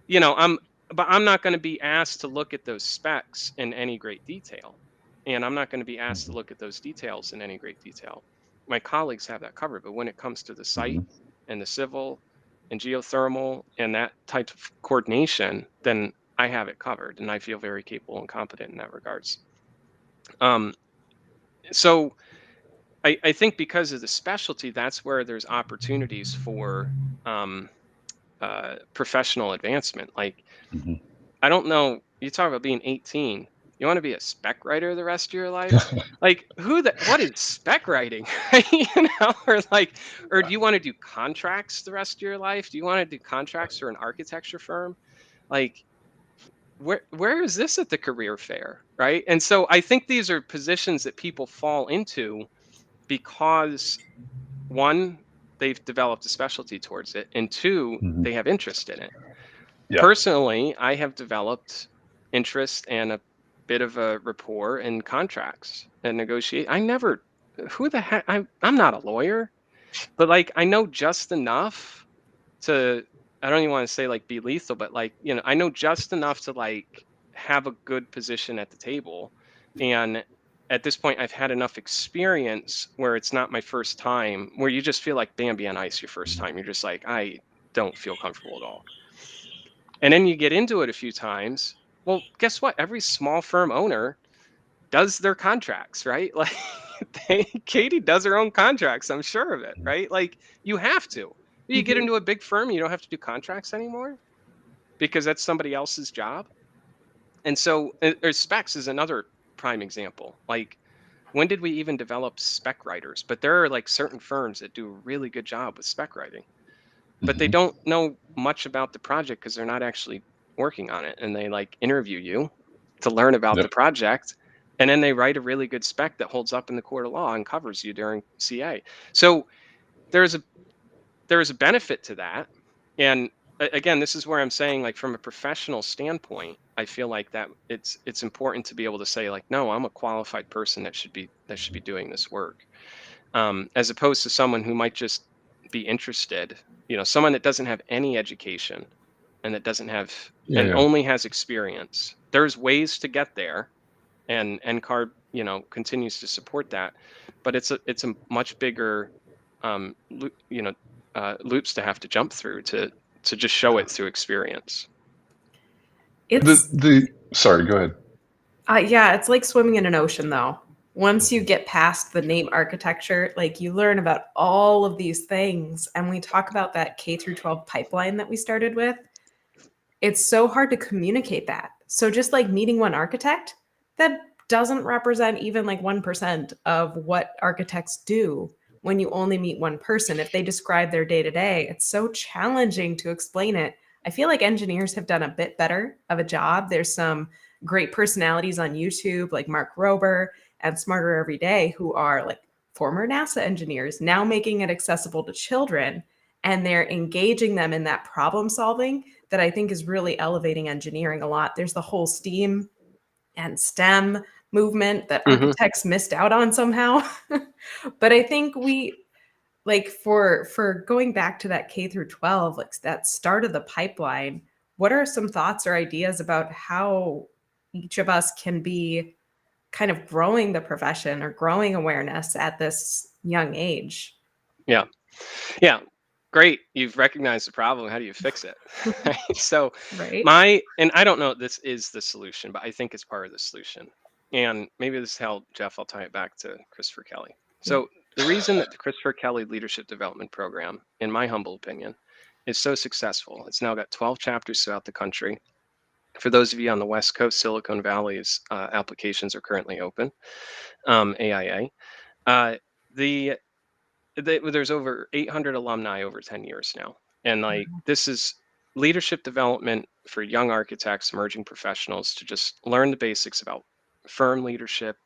but I'm not going to be asked to look at those specs in any great detail. And I'm not going to be asked to look at those details in any great detail. My colleagues have that covered. But when it comes to the site and the civil and geothermal and that type of coordination, then I have it covered. And I feel very capable and competent in that regards. So I think because of the specialty, that's where there's opportunities for professional advancement. Like, I don't know, you talk about being 18. You want to be a spec writer the rest of your life? Like, what is spec writing? Or do you want to do contracts the rest of your life? Do you want to do contracts for an architecture firm? Like, where is this at the career fair, right? And so I think these are positions that people fall into because, one, they've developed a specialty towards it, and two, they have interest in it. Personally, I have developed interest and a bit of a rapport in contracts and negotiate. Who the heck, I'm not a lawyer, but like I know just enough to, I don't even want to say like be lethal, but like, I know just enough to like have a good position at the table. And at this point, I've had enough experience where it's not my first time, where you just feel like Bambi on ice your first time. You're just like, I don't feel comfortable at all. And then you get into it a few times. Well, guess what? Every small firm owner does their contracts, right? Like Katie does her own contracts. I'm sure of it, right? Like you have to. You get into a big firm, you don't have to do contracts anymore. because that's somebody else's job. And so, or specs is another prime example. Like, when did we even develop spec writers? But there are like certain firms that do a really good job with spec writing, but they Hmm. don't know much about the project because they're not actually working on it. And they like interview you to learn about the Yep. project. And then they write a really good spec that holds up in the court of law and covers you during CA. So there's a there's a benefit to that. And again, this is where I'm saying, like, from a professional standpoint, I feel like that it's important to be able to say, like, no, I'm a qualified person that should be doing this work, as opposed to someone who might just be interested, someone that doesn't have any education and that doesn't have Yeah. and Yeah. only has experience. There's ways to get there, and NCARB, continues to support that, but it's a much bigger, loops to have to jump through to just show it through experience. It's Sorry, go ahead. yeah, it's like swimming in an ocean though. Once you get past the name architecture, like you learn about all of these things, and we talk about that K through 12 pipeline that we started with. It's so hard to communicate that. So just like meeting one architect, that doesn't represent even like 1% of what architects do when you only meet one person. If they describe their day to day, it's so challenging to explain it. I feel like engineers have done a bit better of a job. There's some great personalities on YouTube like Mark Rober and Smarter Every Day who are like former NASA engineers now making it accessible to children, and they're engaging them in that problem solving that I think is really elevating engineering a lot. There's the whole STEAM and STEM movement that Hmm. architects missed out on somehow. But I think we like for going back to that K through 12, like that start of the pipeline, what are some thoughts or ideas about how each of us can be kind of growing the profession or growing awareness at this young age? Yeah. Yeah. Great. You've recognized the problem. How do you fix it? Right? So Right? and I don't know if this is the solution, but I think it's part of the solution. And maybe this helped, Jeff. I'll tie it back to Christopher Kelley. Yeah. So the reason that the Christopher Kelley Leadership Development Program, in my humble opinion, is so successful, it's now got 12 chapters throughout the country. For those of you on the West Coast, Silicon Valley's applications are currently open, AIA. Uh, the there's over 800 alumni over 10 years now, and like, this is leadership development for young architects, emerging professionals, to just learn the basics about firm leadership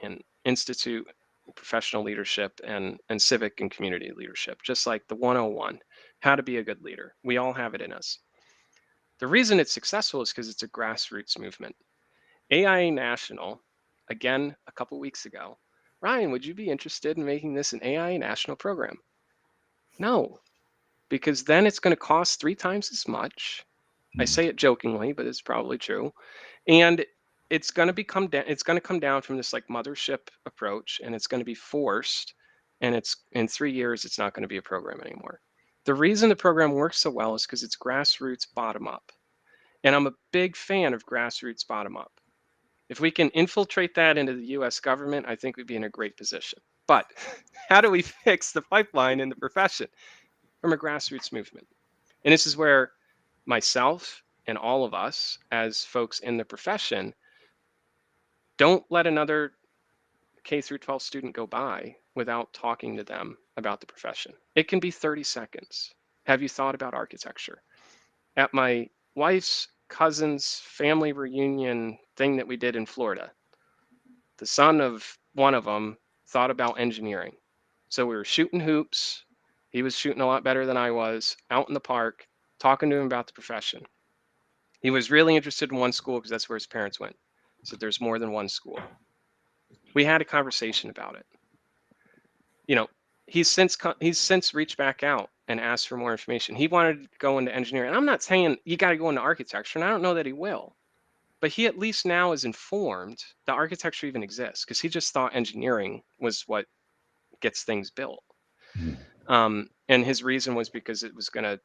and institute professional leadership and civic and community leadership, just like the 101, how to be a good leader. We all have it in us. The reason it's successful is because it's a grassroots movement. AIA National, again, a couple weeks ago, Ryan, would you be interested in making this an AIA National program? No, because then it's going to cost 3 times as much. I say it jokingly, but it's probably true. And it's going to it's going to come down from this like mothership approach, and it's going to be forced. And it's in 3 years, it's not going to be a program anymore. The reason the program works so well is because it's grassroots bottom up. And I'm a big fan of grassroots bottom up. If we can infiltrate that into the US government, I think we'd be in a great position. But how do we fix the pipeline in the profession? From a grassroots movement. And this is where myself and all of us as folks in the profession, don't let another K through 12 student go by without talking to them about the profession. It can be 30 seconds. Have you thought about architecture? At my wife's cousin's family reunion thing that we did in Florida, the son of one of them thought about engineering. So we were shooting hoops. He was shooting a lot better than I was, out in the park, talking to him about the profession. He was really interested in one school because that's where his parents went. So there's more than one school. We had a conversation about it. You know, he's since reached back out and asked for more information. He wanted to go into engineering. And I'm not saying you got to go into architecture, and I don't know that he will. But he at least now is informed that architecture even exists, because he just thought engineering was what gets things built. And his reason was because it was going to,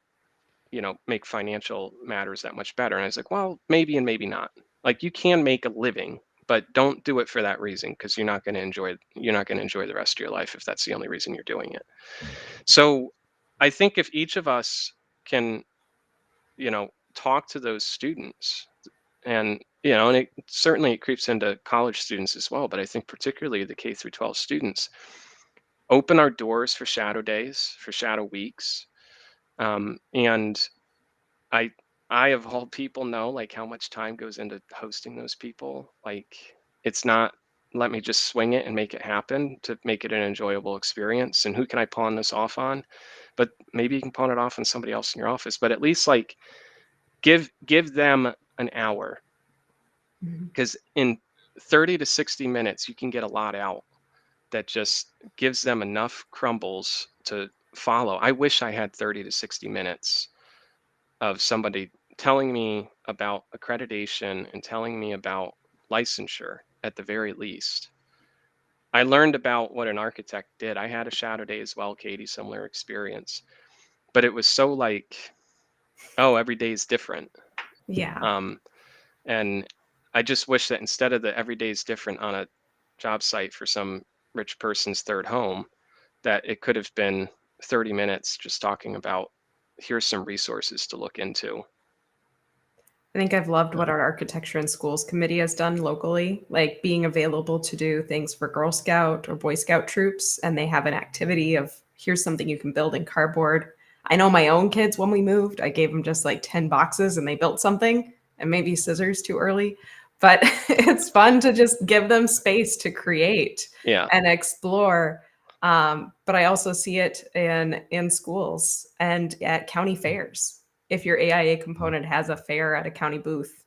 make financial matters that much better. And I was like, well, maybe and maybe not. Like, you can make a living, but don't do it for that reason, because you're not going to enjoy the rest of your life if that's the only reason you're doing it. So I think if each of us can, talk to those students. And, and it certainly creeps into college students as well, but I think particularly the K through 12 students, open our doors for shadow days, for shadow weeks. And I I of all people know like how much time goes into hosting those people. Like it's not let me just swing it and make it happen to make it an enjoyable experience. And who can I pawn this off on? But maybe you can pawn it off on somebody else in your office. But at least like give them an hour, because in 30 to 60 minutes you can get a lot out that just gives them enough crumbles to follow. I wish I had 30 to 60 minutes of somebody telling me about accreditation and telling me about licensure at the very least. I learned about what an architect did. I had a shadow day as well, Katie, similar experience. But it was so like, oh, every day is different. Yeah. And I just wish that instead of the every day is different on a job site for some rich person's third home, that it could have been 30 minutes just talking about here's some resources to look into. I think I've loved what our architecture and schools committee has done locally, like being available to do things for Girl Scout or Boy Scout troops. And they have an activity of here's something you can build in cardboard. I know my own kids, when we moved, I gave them just like 10 boxes and they built something, and maybe scissors too early. But it's fun to just give them space to create and explore. But I also see it in schools and at county fairs. If your AIA component has a fair at a county booth,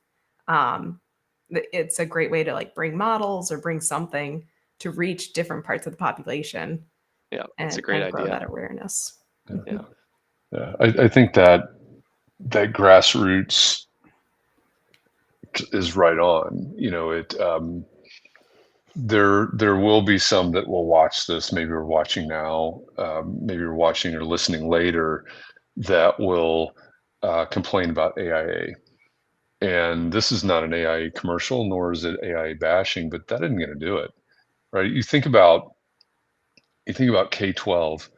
it's a great way to like bring models or bring something to reach different parts of the population. Yeah, that's a great grow idea. that awareness. Yeah. I think that grassroots is right on. There will be some that will watch this. Maybe we're watching now. Maybe we're watching or listening later that will complain about AIA. And this is not an AIA commercial, nor is it AIA bashing, but that isn't going to do it, right? You think about K-12,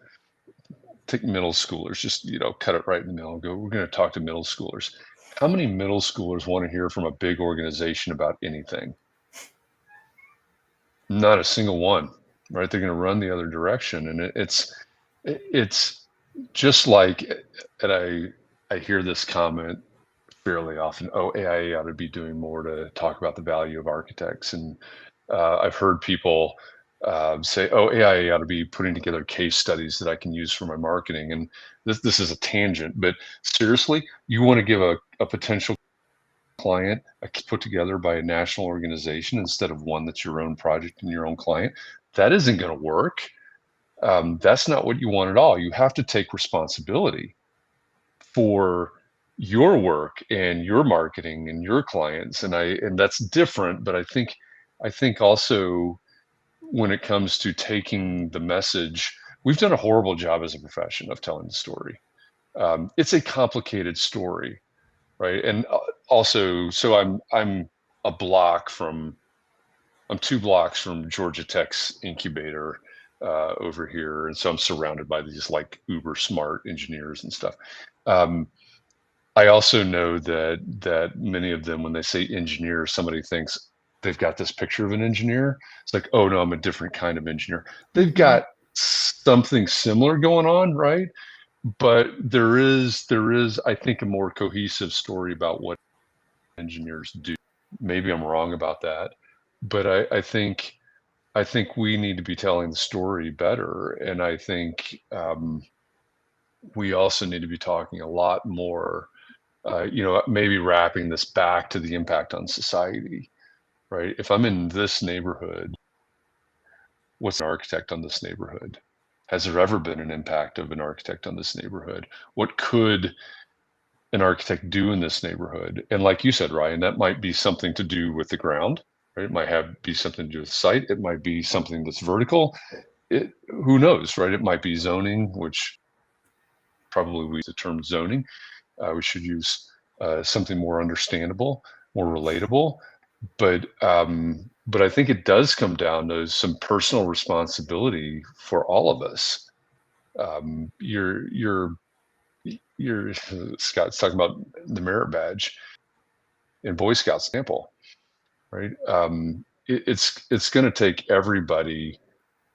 take middle schoolers, just cut it right in the middle and go, we're going to talk to middle schoolers. How many middle schoolers want to hear from a big organization about anything? Not a single one, right? They're going to run the other direction. And it's just like, and I hear this comment fairly often, oh, AIA ought to be doing more to talk about the value of architects. And I've heard people say, oh, AIA ought to be putting together case studies that I can use for my marketing. And this is a tangent, but seriously, you want to give a potential client a case put together by a national organization instead of one that's your own project and your own client? That isn't going to work. That's not what you want at all. You have to take responsibility for your work and your marketing and your clients, and that's different. But I think also when it comes to taking the message, we've done a horrible job as a profession of telling the story. It's a complicated story, right? And also, so I'm 2 blocks from Georgia Tech's incubator over here, and so I'm surrounded by these like uber smart engineers and stuff. I also know that many of them, when they say engineer, somebody thinks they've got this picture of an engineer. It's like, oh no, I'm a different kind of engineer. They've got something similar going on, right? But there is, I think, a more cohesive story about what engineers do. Maybe I'm wrong about that, but I think we need to be telling the story better, and I think we also need to be talking a lot more. Maybe wrapping this back to the impact on society, right? If I'm in this neighborhood, what's an architect on this neighborhood? Has there ever been an impact of an architect on this neighborhood? What could an architect do in this neighborhood? And like you said, Ryan, that might be something to do with the ground, right? It might be something to do with site. It might be something that's vertical. Who knows, right? It might be zoning, which probably we use the term zoning. We should use something more understandable, more relatable. But I think it does come down to some personal responsibility for all of us. You're Scott's talking about the merit badge in Boy Scouts example, right? It's going to take everybody,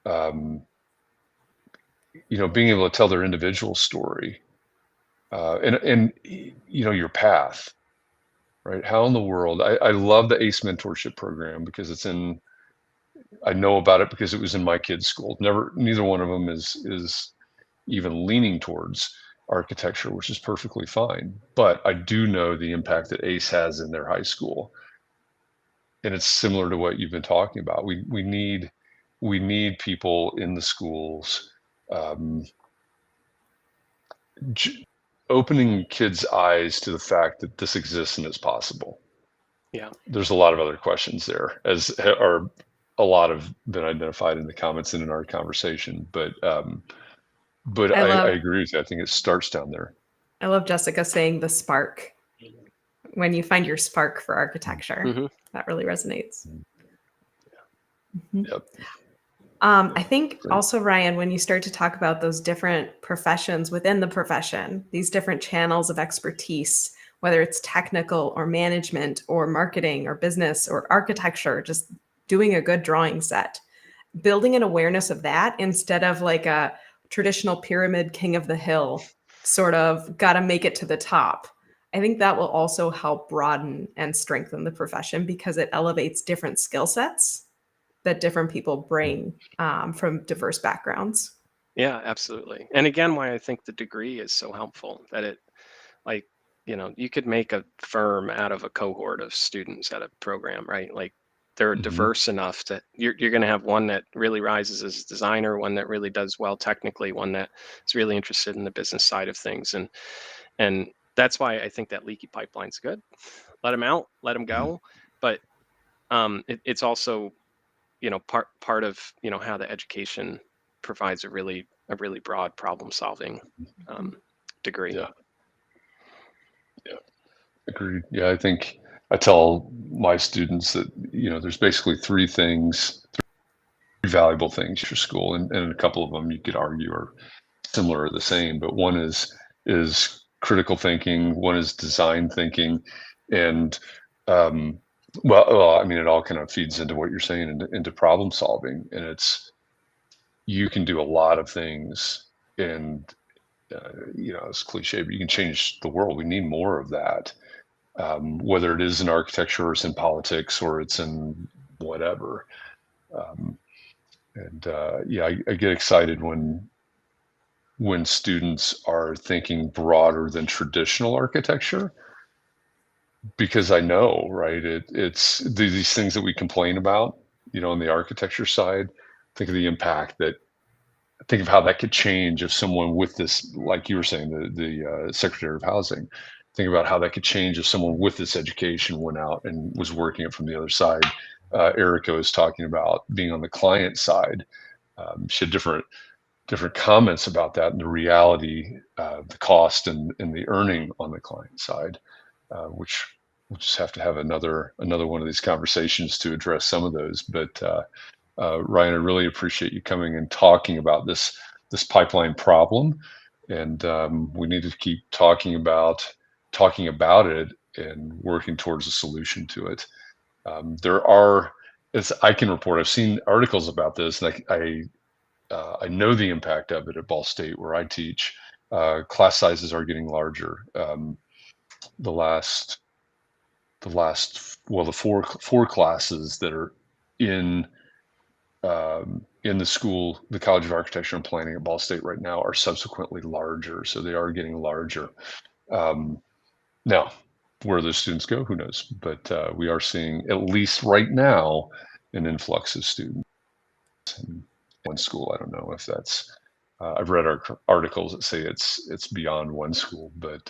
being able to tell their individual story, and your path, right? How in the world? I love the ACE mentorship program because I know about it because it was in my kids' school. Neither one of them is even leaning towards architecture, which is perfectly fine. But I do know the impact that ACE has in their high school, and it's similar to what you've been talking about. We need people in the schools, um, opening kids' eyes to the fact that this exists and it's possible. Yeah. There's a lot of other questions there, as are a lot have been identified in the comments and in our conversation. But I agree with you. I think it starts down there. I love Jessica saying the spark. When you find your spark for architecture, that really resonates. Yep. I think also, Ryan, when you start to talk about those different professions within the profession, these different channels of expertise, whether it's technical or management or marketing or business or architecture, just doing a good drawing set, building an awareness of that instead of like a traditional pyramid king of the hill sort of got to make it to the top. I think that will also help broaden and strengthen the profession because it elevates different skill sets that different people bring from diverse backgrounds. Yeah, absolutely. And again, why I think the degree is so helpful, that it, like, you could make a firm out of a cohort of students at a program, right? Like, they're diverse enough that you're going to have one that really rises as a designer, one that really does well technically, one that is really interested in the business side of things. And that's why I think that leaky pipeline's good. Let them out, let them go. But it's also, part of, how the education provides a really broad problem solving degree. Yeah. Agreed. Yeah, I think I tell my students that, there's basically three valuable things for school, and a couple of them you could argue are similar or the same, but one is critical thinking, one is design thinking, and well, I mean, it all kind of feeds into what you're saying, into problem solving, and you can do a lot of things, and it's cliche, but you can change the world. We need more of that, whether it is in architecture or it's in politics or it's in whatever. I get excited when students are thinking broader than traditional architecture, because I know, right, it's these things that we complain about, on the architecture side. Think of how that could change if someone with this, like you were saying, the Secretary of Housing, think about how that could change if someone with this education went out and was working it from the other side. Erica was talking about being on the client side. She had different comments about that, and the reality, the cost and the earning on the client side, which we'll just have to have another one of these conversations to address some of those. But Ryan, I really appreciate you coming and talking about this pipeline problem, and we need to keep talking about it and working towards a solution to it. As I can report, I've seen articles about this, and I know the impact of it at Ball State, where I teach. Class sizes are getting larger. The four classes that are in the school, the College of Architecture and Planning at Ball State right now, are subsequently larger. So they are getting larger. Now, where those students go, who knows? But we are seeing, at least right now, an influx of students in one school. I don't know if that's, I've read articles that say it's beyond one school, but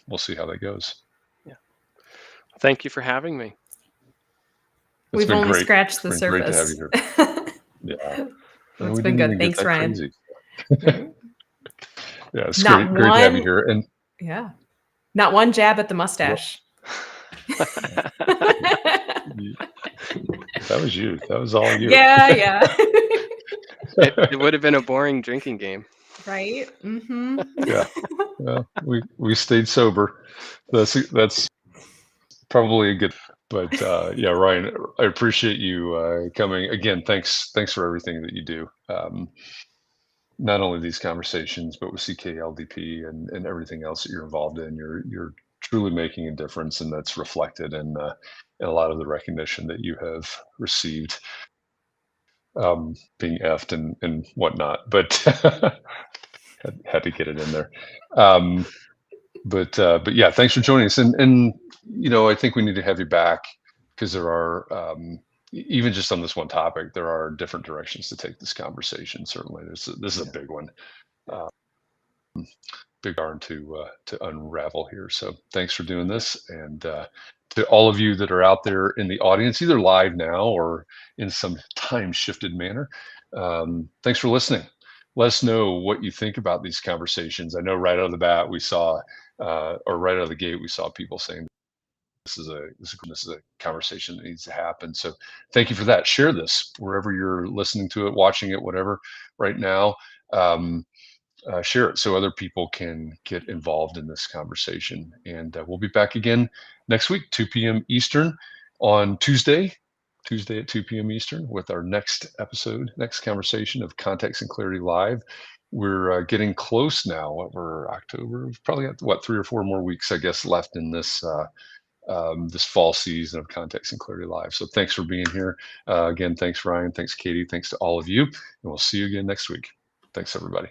we'll see how that goes. Yeah. Thank you for having me. We've only scratched the surface. Great to have you here. Yeah. It's been good. Thanks, Ryan. Yeah, it's great to have you here. And yeah, not one jab at the mustache. That was you. That was all you. Yeah. It would have been a boring drinking game. Right? Mm-hmm. Yeah. Well, we stayed sober. That's probably a good. But yeah, Ryan, I appreciate you coming again. Thanks for everything that you do. Not only these conversations, but with CKLDP and everything else that you're involved in. You're truly making a difference, and that's reflected in a lot of the recognition that you have received, being effed and whatnot. But had to get it in there. Um, but yeah, thanks for joining us. And I think we need to have you back because there are even just on this one topic, there are different directions to take this conversation. Certainly, this is a big one, big yarn to unravel here. So thanks for doing this, and to all of you that are out there in the audience, either live now or in some time shifted manner. Thanks for listening. Let us know what you think about these conversations. I know right out of the bat we saw, or right out of the gate, we saw people saying this is a conversation that needs to happen. So thank you for that. Share this wherever you're listening to it, watching it, whatever. Right now, share it so other people can get involved in this conversation. And we'll be back again next week, 2 p.m. Eastern, on Tuesday at 2 p.m. Eastern, with our next episode, next conversation of Context and Clarity Live. We're getting close now. We're October. We've probably got, what, 3 or 4 more weeks, I guess, left in this this fall season of Context and Clarity Live. So thanks for being here. Again, thanks, Ryan. Thanks, Katie. Thanks to all of you. And we'll see you again next week. Thanks, everybody.